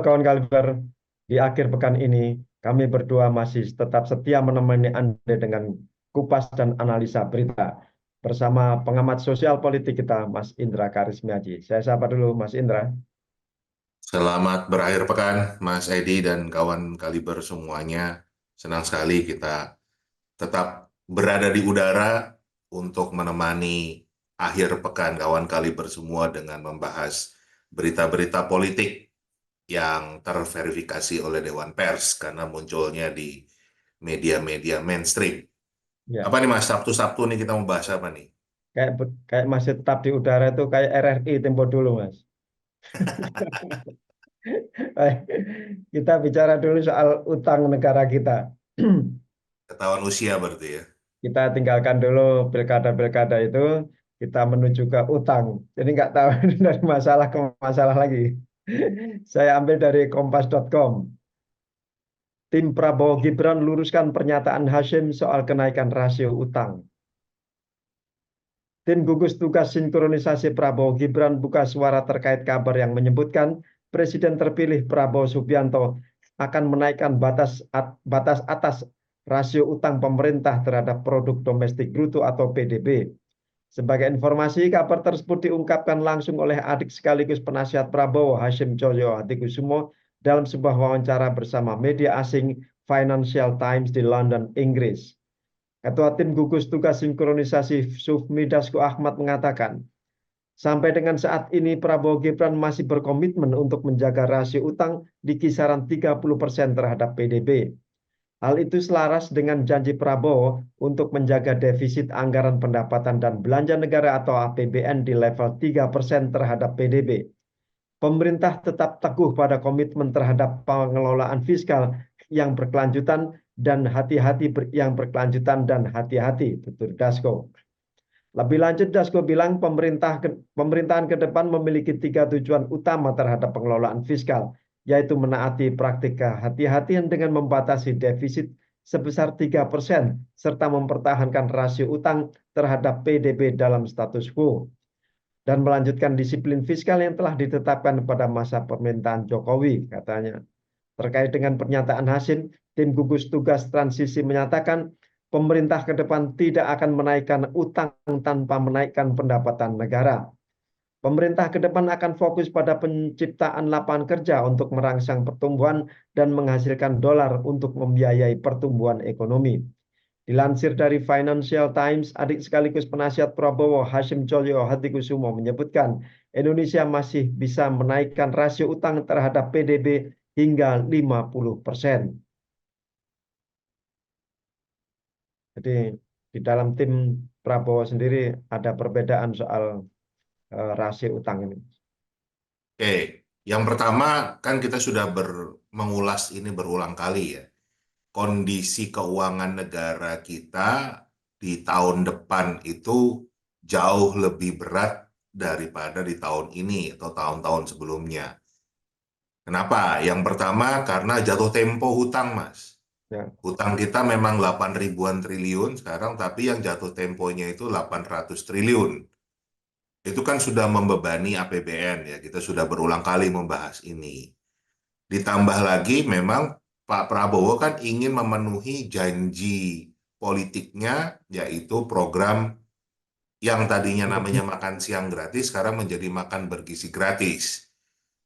kawan Kaliber, di akhir pekan ini kami berdua masih tetap setia menemani Anda dengan kupas dan analisa berita bersama pengamat sosial politik kita, Mas Indra Karismiaji. Saya sapa dulu, Mas Indra. Selamat berakhir pekan, Mas Edi dan kawan Kaliber semuanya. Senang sekali kita tetap berada di udara untuk menemani akhir pekan kawan Kaliber semua dengan membahas berita-berita politik yang terverifikasi oleh Dewan Pers karena munculnya di media-media mainstream. Ya, Apa nih Mas, Sabtu-Sabtu nih kita mau bahas apa nih? kayak masih tetap di udara itu kayak RRI tempo dulu, Mas. Baik, kita bicara dulu soal utang negara kita. Ketahuan usia berarti ya. Kita tinggalkan dulu pilkada-pilkada itu, kita menuju ke utang. Jadi nggak tahu dari masalah ke masalah lagi. Saya ambil dari kompas.com. Tim Prabowo Gibran luruskan pernyataan Hashim soal kenaikan rasio utang. Tim gugus tugas sinkronisasi Prabowo Gibran buka suara terkait kabar yang menyebutkan Presiden terpilih Prabowo Subianto akan menaikkan batas atas rasio utang pemerintah terhadap produk domestik bruto atau PDB. Sebagai informasi, kabar tersebut diungkapkan langsung oleh adik sekaligus penasihat Prabowo Hashim Joyo Hadikusumo dalam sebuah wawancara bersama media asing Financial Times di London, Inggris. Ketua Tim Gugus Tugas Sinkronisasi Sufmi Dasko Ahmad mengatakan, sampai dengan saat ini Prabowo Gibran masih berkomitmen untuk menjaga rasio utang di kisaran 30% terhadap PDB. Hal itu selaras dengan janji Prabowo untuk menjaga defisit anggaran pendapatan dan belanja negara atau APBN di level 3% terhadap PDB. Pemerintah tetap teguh pada komitmen terhadap pengelolaan fiskal yang berkelanjutan dan yang berkelanjutan dan hati-hati, tutur Dasko. Lebih lanjut, Dasko bilang pemerintahan ke depan memiliki 3 tujuan utama terhadap pengelolaan fiskal, yaitu menaati praktik kehati-hatian dengan membatasi defisit sebesar 3%, serta mempertahankan rasio utang terhadap PDB dalam status quo, dan melanjutkan disiplin fiskal yang telah ditetapkan pada masa pemerintahan Jokowi, katanya. Terkait dengan pernyataan Hasim, tim gugus tugas transisi menyatakan pemerintah ke depan tidak akan menaikkan utang tanpa menaikkan pendapatan negara. Pemerintah ke depan akan fokus pada penciptaan lapangan kerja untuk merangsang pertumbuhan dan menghasilkan dolar untuk membiayai pertumbuhan ekonomi. Dilansir dari Financial Times, adik sekaligus penasihat Prabowo Hashim Cholyo Hatikusumo menyebutkan Indonesia masih bisa menaikkan rasio utang terhadap PDB hingga 50%. Jadi di dalam tim Prabowo sendiri ada perbedaan soal rasio utang ini. Oke, yang pertama kan kita sudah mengulas ini berulang kali ya. Kondisi keuangan negara kita di tahun depan itu jauh lebih berat daripada di tahun ini atau tahun-tahun sebelumnya. Kenapa? Yang pertama karena jatuh tempo hutang, Mas. Ya, Hutang kita memang 8 ribuan triliun sekarang, tapi yang jatuh temponya itu 800 triliun. Itu kan sudah membebani APBN ya, kita sudah berulang kali membahas ini. Ditambah lagi memang Pak Prabowo kan ingin memenuhi janji politiknya, yaitu program yang tadinya namanya makan siang gratis, sekarang menjadi makan bergizi gratis.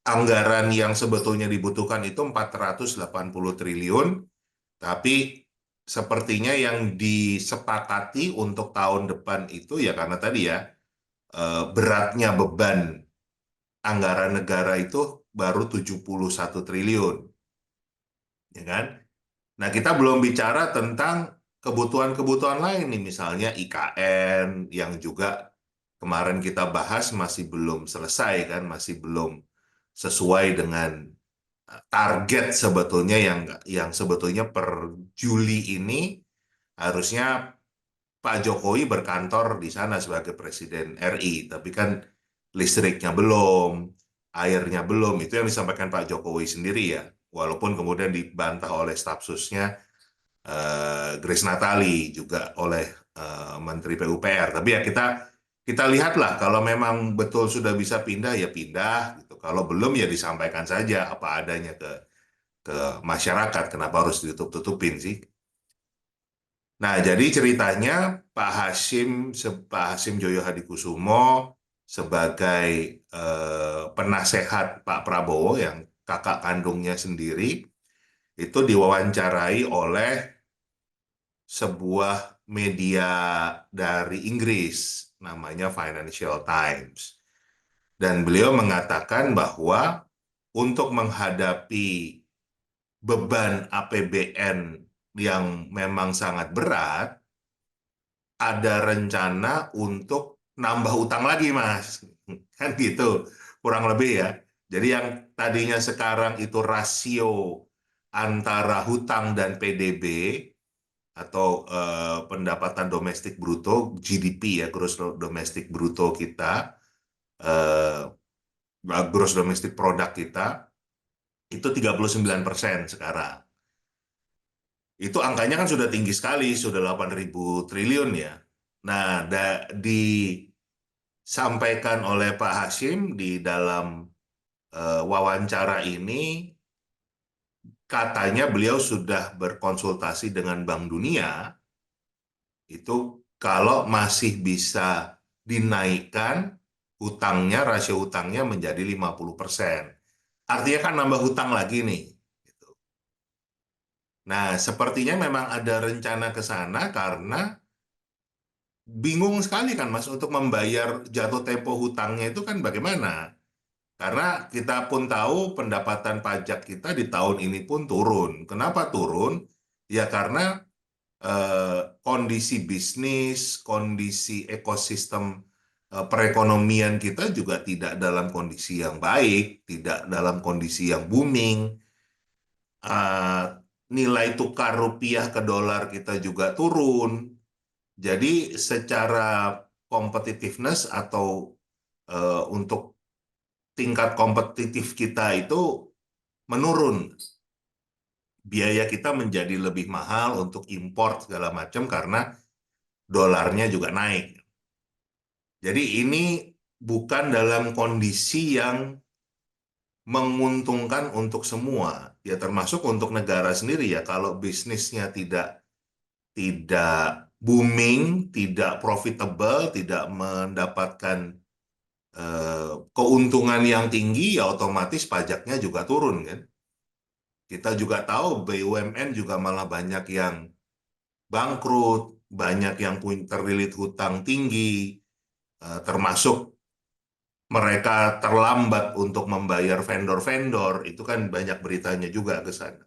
Anggaran yang sebetulnya dibutuhkan itu 480 triliun, tapi sepertinya yang disepakati untuk tahun depan itu ya karena tadi ya, beratnya beban anggaran negara itu baru 71 triliun, ya kan? Nah, kita belum bicara tentang kebutuhan-kebutuhan lain nih, misalnya IKN yang juga kemarin kita bahas masih belum selesai kan, masih belum sesuai dengan target sebetulnya yang sebetulnya per Juli ini harusnya Pak Jokowi berkantor di sana sebagai Presiden RI, tapi kan listriknya belum, airnya belum, itu yang disampaikan Pak Jokowi sendiri ya, walaupun kemudian dibantah oleh staf susnya Grace Natali juga oleh Menteri PUPR. Tapi ya kita lihatlah kalau memang betul sudah bisa pindah ya pindah gitu Kalau belum ya disampaikan saja apa adanya ke masyarakat. Kenapa harus ditutup-tutupin sih? Nah, jadi ceritanya Pak Hasyim Joyo Hadikusumo sebagai penasehat Pak Prabowo yang kakak kandungnya sendiri itu diwawancarai oleh sebuah media dari Inggris namanya Financial Times. Dan beliau mengatakan bahwa untuk menghadapi beban APBN yang memang sangat berat, ada rencana untuk nambah utang lagi, Mas. Kan gitu, kurang lebih ya. Jadi yang tadinya sekarang itu rasio antara hutang dan PDB atau pendapatan domestik bruto, GDP ya, gross domestic bruto kita, eh, gross domestic product kita, itu 39% sekarang. Itu angkanya kan sudah tinggi sekali, sudah 8.000 triliun ya. Nah, disampaikan oleh Pak Hasyim di dalam wawancara ini, katanya beliau sudah berkonsultasi dengan Bank Dunia, itu kalau masih bisa dinaikkan hutangnya, rasio hutangnya menjadi 50%. Artinya kan nambah hutang lagi nih. Gitu. Nah, sepertinya memang ada rencana ke sana karena bingung sekali kan Mas untuk membayar jatuh tempo hutangnya itu kan bagaimana? Karena kita pun tahu pendapatan pajak kita di tahun ini pun turun. Kenapa turun? Ya karena kondisi bisnis, kondisi ekosistem perekonomian kita juga tidak dalam kondisi yang baik, tidak dalam kondisi yang booming. Eh, Nilai tukar rupiah ke dolar kita juga turun. Jadi secara competitiveness atau untuk tingkat kompetitif kita itu menurun. Biaya kita menjadi lebih mahal untuk import segala macam karena dolarnya juga naik. Jadi ini bukan dalam kondisi yang menguntungkan untuk semua, ya termasuk untuk negara sendiri ya. Kalau bisnisnya tidak booming, tidak profitable, tidak mendapatkan keuntungan yang tinggi, ya otomatis pajaknya juga turun kan. Kita juga tahu BUMN juga malah banyak yang bangkrut, banyak yang terlilit hutang tinggi, termasuk mereka terlambat untuk membayar vendor-vendor, itu kan banyak beritanya juga ke sana.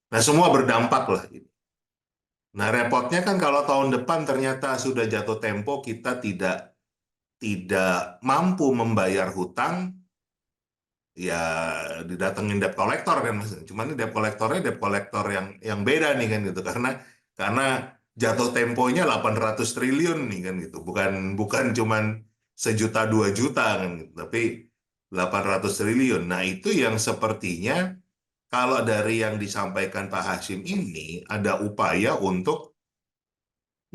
Nah, semua berdampak lah. Nah, repotnya kan kalau tahun depan ternyata sudah jatuh tempo, kita tidak mampu membayar hutang, ya didatengin debt collector kan Mas. Cuman ini debt collectornya debt collector yang beda nih kan gitu karena jatuh temponya 800 triliun nih kan gitu. Bukan bukan cuman sejuta 2 juta kan gitu, tapi 800 triliun. Nah, itu yang sepertinya kalau dari yang disampaikan Pak Hasyim ini ada upaya untuk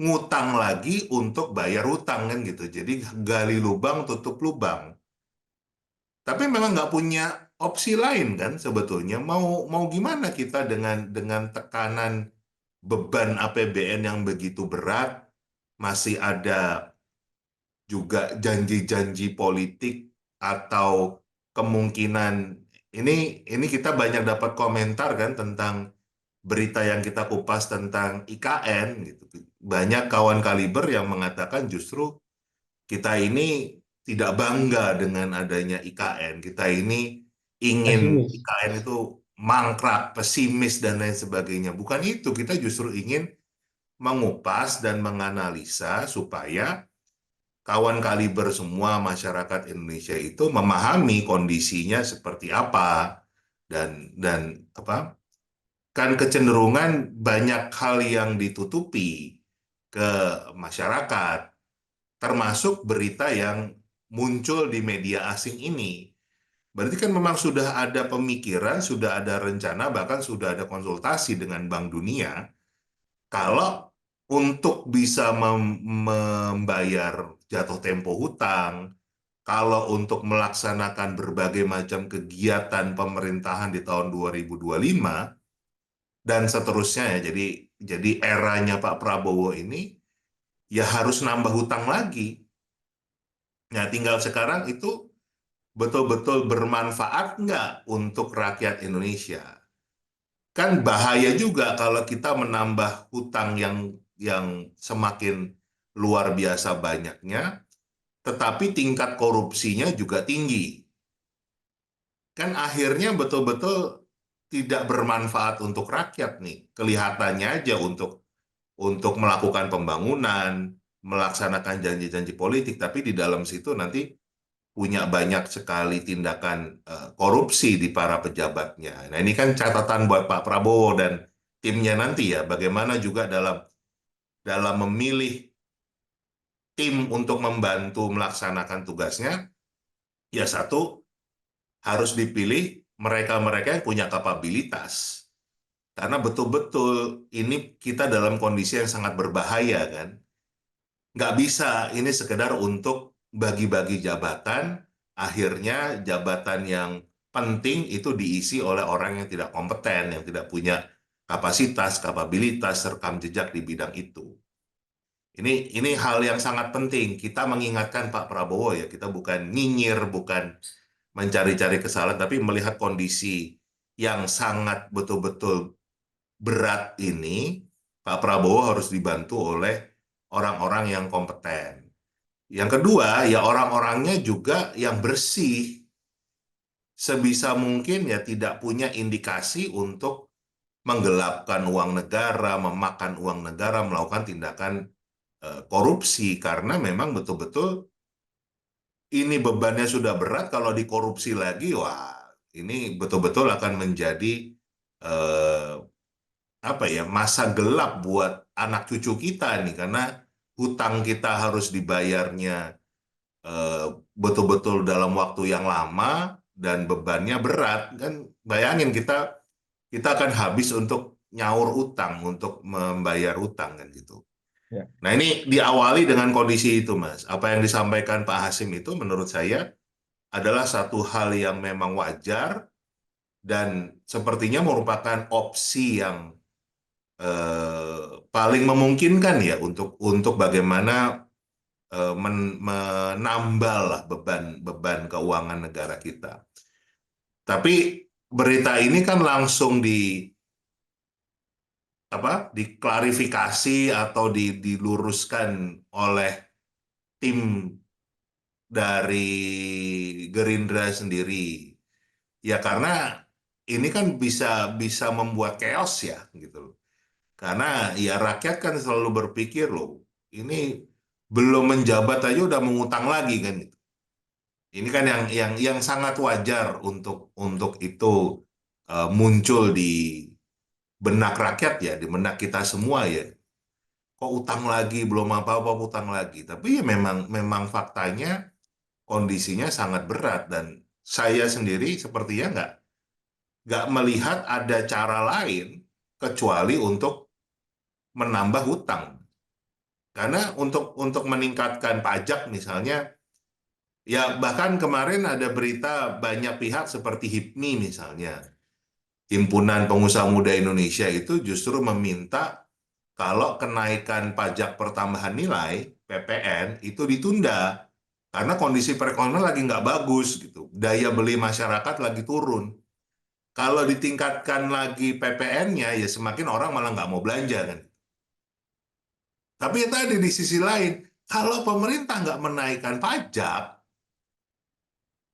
ngutang lagi untuk bayar hutang kan gitu. Jadi gali lubang tutup lubang. Tapi memang nggak punya opsi lain kan sebetulnya. Mau gimana kita dengan tekanan beban APBN yang begitu berat, masih ada juga janji-janji politik atau kemungkinan ini kita banyak dapat komentar kan tentang berita yang kita kupas tentang IKN gitu. Banyak kawan kaliber yang mengatakan justru kita ini tidak bangga dengan adanya IKN. Kita ini ingin Pesimis. IKN itu mangkrak, pesimis, dan lain sebagainya. Bukan itu, kita justru ingin mengupas dan menganalisa supaya kawan kaliber semua masyarakat Indonesia itu memahami kondisinya seperti apa dan apa kan kecenderungan banyak hal yang ditutupi ke masyarakat termasuk berita yang muncul di media asing ini. Berarti kan memang sudah ada pemikiran, sudah ada rencana, bahkan sudah ada konsultasi dengan Bank Dunia. Kalau untuk bisa membayar jatuh tempo hutang, kalau untuk melaksanakan berbagai macam kegiatan pemerintahan di tahun 2025 dan seterusnya ya. Jadi eranya Pak Prabowo ini ya harus nambah hutang lagi. Nah, tinggal sekarang itu betul-betul bermanfaat nggak untuk rakyat Indonesia? Kan bahaya juga kalau kita menambah hutang yang semakin luar biasa banyaknya, tetapi tingkat korupsinya juga tinggi. Kan akhirnya betul-betul tidak bermanfaat untuk rakyat nih. Kelihatannya aja untuk melakukan pembangunan, melaksanakan janji-janji politik, tapi di dalam situ nanti punya banyak sekali tindakan korupsi di para pejabatnya. Nah, ini kan catatan buat Pak Prabowo dan timnya nanti ya, bagaimana juga dalam dalam memilih tim untuk membantu melaksanakan tugasnya, ya satu harus dipilih mereka-mereka yang punya kapabilitas. Karena betul-betul ini kita dalam kondisi yang sangat berbahaya kan. Nggak bisa ini sekedar untuk bagi-bagi jabatan, akhirnya jabatan yang penting itu diisi oleh orang yang tidak kompeten, yang tidak punya kapasitas, kapabilitas, rekam jejak di bidang itu. Ini hal yang sangat penting. Kita mengingatkan Pak Prabowo ya, kita bukan nyinyir, bukan mencari-cari kesalahan, tapi melihat kondisi yang sangat betul-betul berat ini, Pak Prabowo harus dibantu oleh orang-orang yang kompeten. Yang kedua, ya orang-orangnya juga yang bersih. Sebisa mungkin ya tidak punya indikasi untuk menggelapkan uang negara, memakan uang negara, melakukan tindakan korupsi. Karena memang betul-betul ini bebannya sudah berat, kalau dikorupsi lagi, wah ini betul-betul akan menjadi eh, apa ya, masa gelap buat anak cucu kita nih, karena hutang kita harus dibayarnya eh, betul-betul dalam waktu yang lama dan bebannya berat kan. Bayangin kita kita akan habis untuk nyaur utang, untuk membayar utang kan gitu. Ya. Nah, ini diawali dengan kondisi itu, Mas. Apa yang disampaikan Pak Hasim itu menurut saya adalah satu hal yang memang wajar dan sepertinya merupakan opsi yang paling memungkinkan ya untuk bagaimana menambal lah beban keuangan negara kita. Tapi berita ini kan langsung diklarifikasi atau diluruskan oleh tim dari Gerindra sendiri. Ya karena ini kan bisa bisa membuat chaos ya gitu loh. Karena ya rakyat kan selalu berpikir loh, ini belum menjabat aja udah mengutang lagi kan gitu. Ini kan yang sangat wajar untuk itu muncul di benak rakyat ya, di benak kita semua ya. Kok utang lagi, belum apa-apa utang lagi. Tapi ya memang memang faktanya kondisinya sangat berat dan saya sendiri sepertinya nggak melihat ada cara lain kecuali untuk menambah hutang. Karena untuk meningkatkan pajak misalnya, ya bahkan kemarin ada berita banyak pihak seperti HIPMI misalnya, Himpunan Pengusaha Muda Indonesia itu justru meminta kalau kenaikan pajak pertambahan nilai (PPN) itu ditunda karena kondisi perekonomian lagi nggak bagus gitu, daya beli masyarakat lagi turun. Kalau ditingkatkan lagi PPN-nya, ya semakin orang malah nggak mau belanja kan. Tapi ya tadi di sisi lain, kalau pemerintah nggak menaikkan pajak,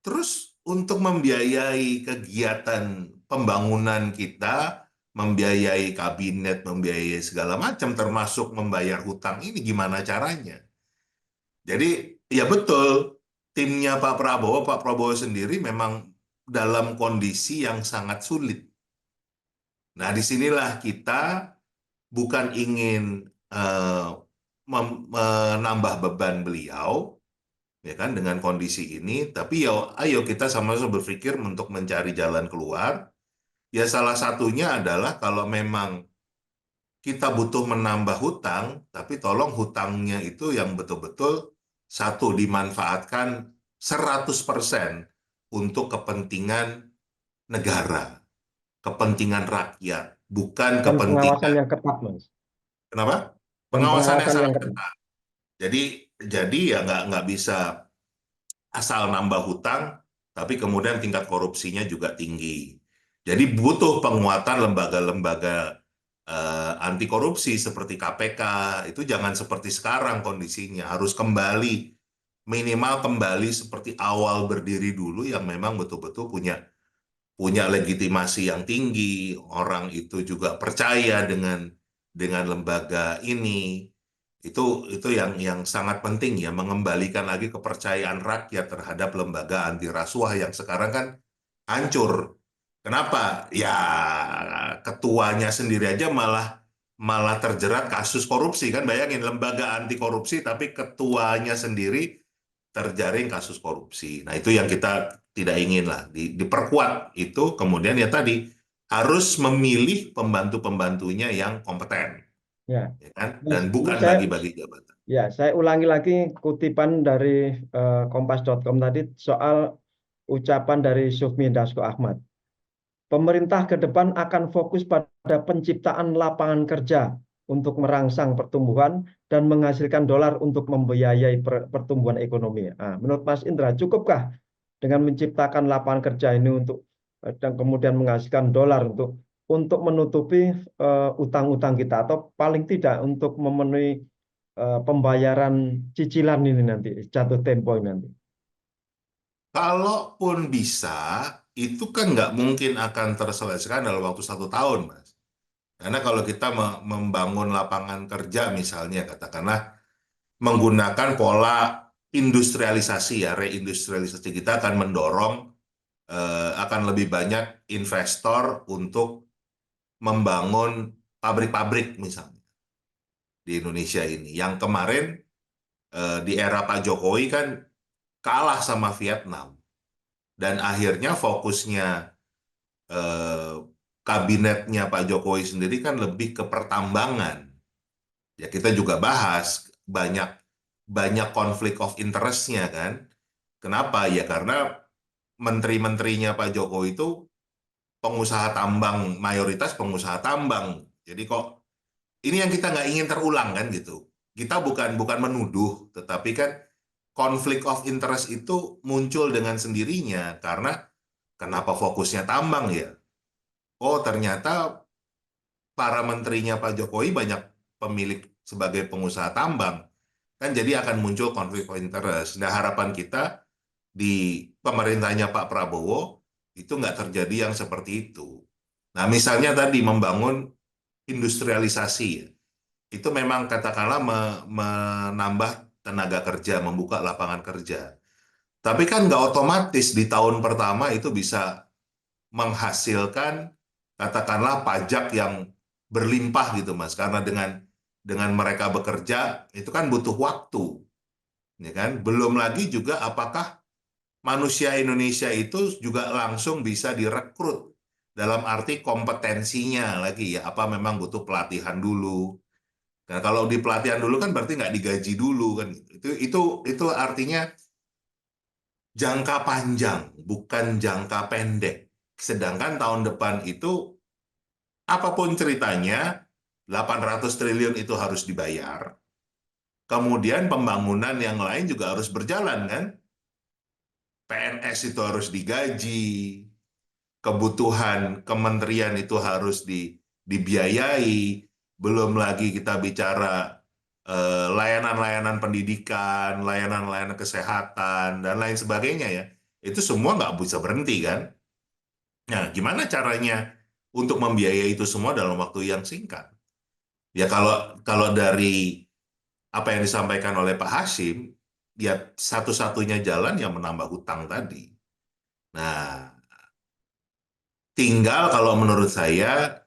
terus untuk membiayai kegiatan pembangunan kita, membiayai kabinet, membiayai segala macam, termasuk membayar hutang ini gimana caranya? Jadi ya betul, timnya Pak Prabowo sendiri memang dalam kondisi yang sangat sulit. Nah, disinilah kita bukan ingin eh, menambah beban beliau, ya kan, dengan kondisi ini, tapi ya ayo kita sama-sama berpikir untuk mencari jalan keluar. Ya salah satunya adalah kalau memang kita butuh menambah hutang, tapi tolong hutangnya itu yang betul-betul satu dimanfaatkan 100% untuk kepentingan negara, kepentingan rakyat, bukan Dan pengawasan kepentingan. yang ketat, Mas. Kenapa? Dan Pengawasannya pengawasan yang sangat ketat. ketat. Jadi jadi ya nggak bisa asal nambah hutang, tapi kemudian tingkat korupsinya juga tinggi. Jadi butuh penguatan lembaga-lembaga anti korupsi seperti KPK. Itu jangan seperti sekarang kondisinya, harus kembali, minimal kembali seperti awal berdiri dulu yang memang betul-betul punya punya legitimasi yang tinggi, orang itu juga percaya dengan lembaga ini. Itu yang sangat penting ya, mengembalikan lagi kepercayaan rakyat terhadap lembaga anti rasuah yang sekarang kan hancur. Kenapa? Ya ketuanya sendiri aja malah malah terjerat kasus korupsi kan, bayangin lembaga anti korupsi tapi ketuanya sendiri terjaring kasus korupsi. Nah, itu yang kita tidak ingin lah. Diperkuat itu, kemudian ya tadi harus memilih pembantu-pembantunya yang kompeten, Ya, ya kan? Dan Mas, ini bukan saya bagi-bagi jabatan. ya, saya ulangi lagi kutipan dari kompas.com tadi soal ucapan dari Sufmi Dasko Ahmad. Pemerintah ke depan akan fokus pada penciptaan lapangan kerja untuk merangsang pertumbuhan dan menghasilkan dolar untuk membiayai pertumbuhan ekonomi. Nah, menurut Mas Indra, cukupkah dengan menciptakan lapangan kerja ini untuk dan kemudian menghasilkan dolar untuk menutupi utang-utang kita atau paling tidak untuk memenuhi pembayaran cicilan ini nanti jatuh tempo ini nanti. Kalaupun bisa, itu kan nggak mungkin akan terselesaikan dalam waktu 1 tahun, Mas. Karena kalau kita membangun lapangan kerja misalnya, katakanlah menggunakan pola industrialisasi ya, reindustrialisasi, kita akan mendorong akan lebih banyak investor untuk membangun pabrik-pabrik misalnya di Indonesia ini. Yang kemarin di era Pak Jokowi kan kalah sama Vietnam dan akhirnya fokusnya eh, kabinetnya Pak Jokowi sendiri kan lebih ke pertambangan. Ya kita juga bahas banyak banyak konflik of interest-nya kan. Kenapa? Ya karena menteri-menterinya Pak Jokowi itu pengusaha tambang, mayoritas pengusaha tambang. Jadi kok ini yang kita nggak ingin terulang kan gitu. Kita bukan bukan menuduh, tetapi kan konflik of interest itu muncul dengan sendirinya karena kenapa fokusnya tambang ya? Oh ternyata para menterinya Pak Jokowi banyak pemilik sebagai pengusaha tambang. Kan jadi akan muncul konflik of interest. Nah harapan kita di pemerintahnya Pak Prabowo itu nggak terjadi yang seperti itu. Nah misalnya tadi membangun industrialisasi ya. Itu memang katakanlah menambah tenaga kerja, membuka lapangan kerja. Tapi kan nggak otomatis di tahun pertama itu bisa menghasilkan katakanlah pajak yang berlimpah gitu Mas. Karena dengan mereka bekerja itu kan butuh waktu, ya kan? Belum lagi juga apakah manusia Indonesia itu juga langsung bisa direkrut dalam arti kompetensinya lagi ya. Apa memang butuh pelatihan dulu? Nah, kalau di pelatihan dulu kan berarti nggak digaji dulu kan. Itu artinya jangka panjang, bukan jangka pendek. Sedangkan tahun depan itu apapun ceritanya 800 triliun itu harus dibayar. Kemudian pembangunan yang lain juga harus berjalan kan. PNS itu harus digaji, kebutuhan kementerian itu harus dibiayai, belum lagi kita bicara layanan-layanan pendidikan, layanan-layanan kesehatan, dan lain sebagainya ya. Itu semua nggak bisa berhenti kan. Nah, gimana caranya untuk membiayai itu semua dalam waktu yang singkat? Ya kalau kalau dari apa yang disampaikan oleh Pak Hashim, ya satu-satunya jalan yang menambah hutang tadi. Nah, tinggal kalau menurut saya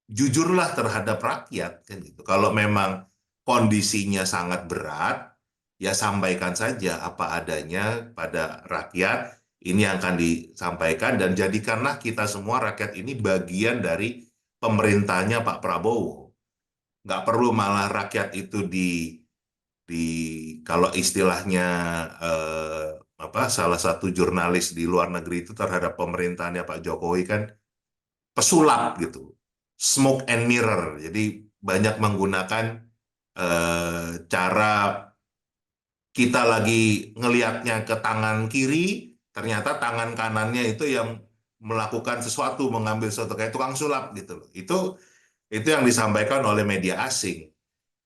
jujurlah terhadap rakyat kan gitu. Kalau memang kondisinya sangat berat, ya sampaikan saja apa adanya pada rakyat. Ini yang akan disampaikan dan jadikanlah kita semua rakyat ini bagian dari pemerintahnya Pak Prabowo. Nggak perlu malah rakyat itu di kalau istilahnya salah satu jurnalis di luar negeri itu terhadap pemerintahannya Pak Jokowi kan pesulap gitu, smoke and mirror. Jadi banyak menggunakan cara kita lagi ngelihatnya ke tangan kiri, ternyata tangan kanannya itu yang melakukan sesuatu, mengambil sesuatu kayak tukang sulap gitu loh. Itu yang disampaikan oleh media asing.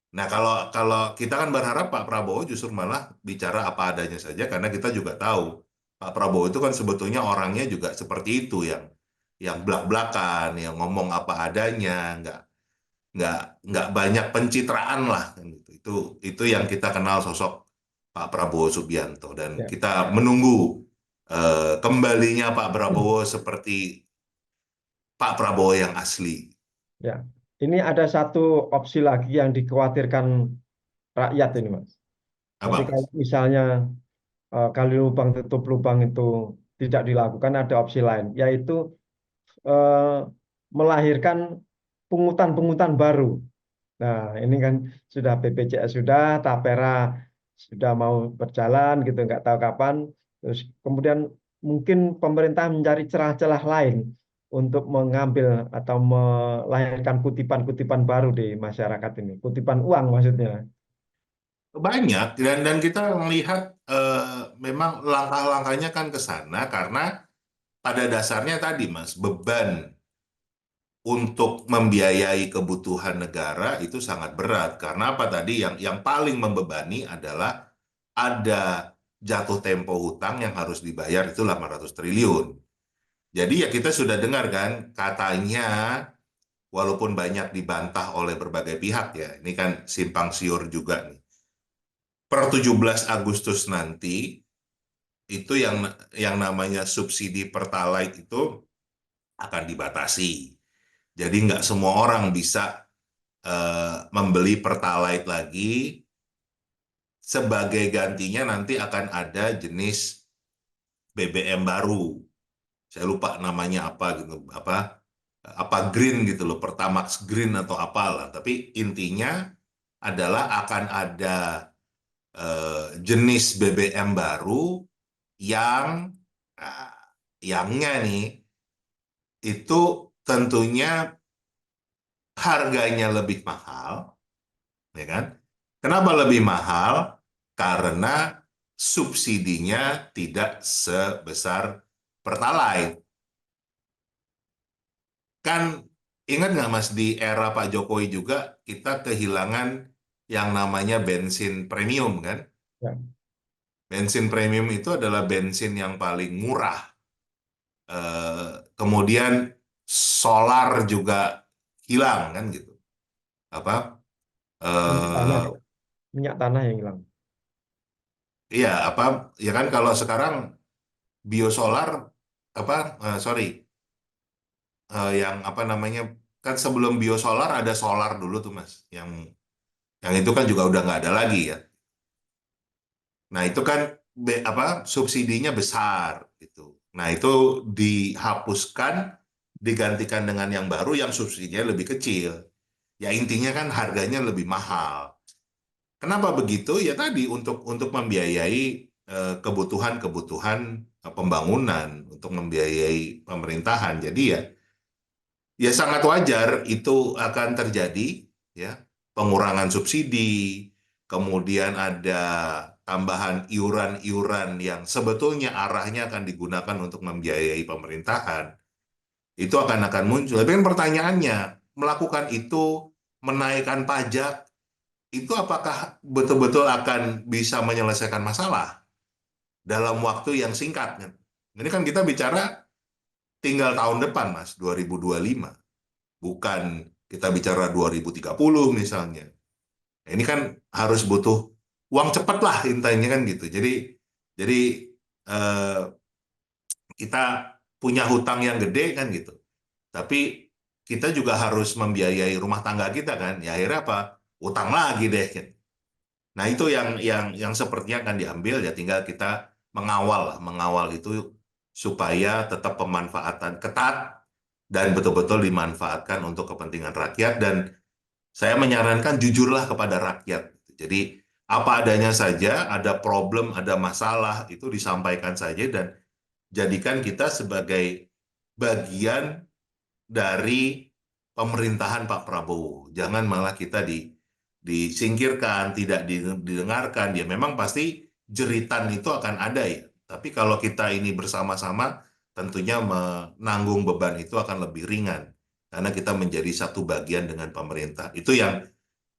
Nah, kalau kalau kita kan berharap Pak Prabowo justru malah bicara apa adanya saja, karena kita juga tahu Pak Prabowo itu kan sebetulnya orangnya juga seperti itu, yang blak-blakan, yang ngomong apa adanya, nggak nggak banyak pencitraan lah kan gitu. Itu yang kita kenal sosok Pak Prabowo Subianto, dan Ya. kita menunggu kembalinya Pak Prabowo seperti Pak Prabowo yang asli. Ya, ini ada satu opsi lagi yang dikhawatirkan rakyat ini, Mas. Jadi Apa? kalau misalnya gali lubang tutup lubang itu tidak dilakukan, ada opsi lain, yaitu eh, melahirkan pungutan-pungutan baru. Nah, ini kan sudah BPJS sudah, Tapera sudah mau berjalan gitu, nggak tahu kapan. Terus kemudian mungkin pemerintah mencari celah-celah lain untuk mengambil atau melahirkan kutipan-kutipan baru di masyarakat ini, kutipan uang maksudnya. Banyak, dan kita melihat memang langkah-langkahnya kan ke sana, karena pada dasarnya tadi Mas, beban untuk membiayai kebutuhan negara itu sangat berat. Karena apa tadi, yang paling membebani adalah ada jatuh tempo hutang yang harus dibayar itu 800 triliun. Jadi ya kita sudah dengar kan, katanya walaupun banyak dibantah oleh berbagai pihak ya, ini kan simpang siur juga nih. Per 17 Agustus nanti itu yang namanya subsidi Pertalite itu akan dibatasi. Jadi nggak semua orang bisa membeli Pertalite lagi. Sebagai gantinya nanti akan ada jenis BBM baru. Saya lupa namanya apa gitu, apa green gitu loh, Pertamax Green atau apalah. Tapi intinya adalah akan ada jenis BBM baru yang nah, yangnya nih itu tentunya harganya lebih mahal, ya kan? Kenapa lebih mahal? Karena subsidinya tidak sebesar Pertalite. Kan ingat nggak Mas, di era Pak Jokowi juga kita kehilangan yang namanya bensin premium kan? Ya. Bensin premium itu adalah bensin yang paling murah. Kemudian solar juga hilang kan gitu. Apa? Minyak tanah, eh ya. Minyak tanah yang hilang. iya apa? Ya kan kalau sekarang biosolar apa? Sorry, yang apa namanya? Kan sebelum biosolar ada solar dulu tuh Mas. Yang itu kan juga udah nggak ada lagi ya. Nah itu kan apa subsidinya besar gitu. Nah itu dihapuskan, digantikan dengan yang baru yang subsidinya lebih kecil. Ya intinya kan harganya lebih mahal. Kenapa begitu? Ya tadi untuk membiayai kebutuhan-kebutuhan pembangunan, untuk membiayai pemerintahan. Jadi ya sangat wajar itu akan terjadi, ya, pengurangan subsidi, kemudian ada tambahan iuran-iuran yang sebetulnya arahnya akan digunakan untuk membiayai pemerintahan. Itu akan muncul. Tapi kan pertanyaannya, melakukan itu, menaikkan pajak, itu apakah betul-betul akan bisa menyelesaikan masalah dalam waktu yang singkat kan? Ini kan kita bicara tinggal tahun depan, Mas, 2025. Bukan kita bicara 2030 misalnya. Nah, ini kan harus butuh uang cepat lah intinya kan gitu. Jadi eh, kita punya hutang yang gede kan gitu. Tapi kita juga harus membiayai rumah tangga kita kan. Ya akhirnya apa? Utang lagi deh kan. Nah, itu yang sepertinya akan diambil, ya tinggal kita mengawal lah, mengawal itu supaya tetap pemanfaatan ketat dan betul-betul dimanfaatkan untuk kepentingan rakyat, dan saya menyarankan jujurlah kepada rakyat. Jadi Apa adanya saja, ada problem, ada masalah, itu disampaikan saja dan jadikan kita sebagai bagian dari pemerintahan Pak Prabowo. Jangan malah kita disingkirkan, tidak didengarkan. Ya memang pasti jeritan itu akan ada ya. Tapi kalau kita ini bersama-sama, tentunya menanggung beban itu akan lebih ringan. Karena kita menjadi satu bagian dengan pemerintah. Itu yang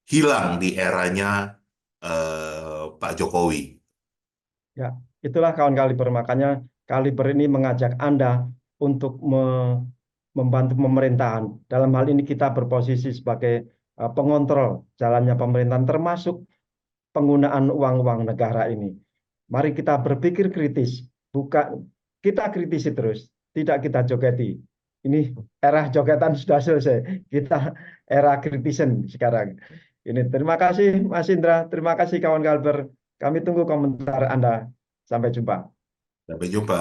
hilang di eranya Pak Jokowi. Ya, itulah kawan Kaliber. Makanya Kaliber ini mengajak Anda untuk membantu pemerintahan. Dalam hal ini kita berposisi sebagai pengontrol jalannya pemerintahan, termasuk penggunaan uang-uang negara ini. Mari kita berpikir kritis, bukan kita kritisi terus, tidak kita jogeti. Ini era jogetan sudah selesai. Kita era kritisan sekarang. Ini terima kasih Mas Indra, terima kasih kawan Kalber. Kami tunggu komentar Anda. Sampai jumpa. Sampai jumpa.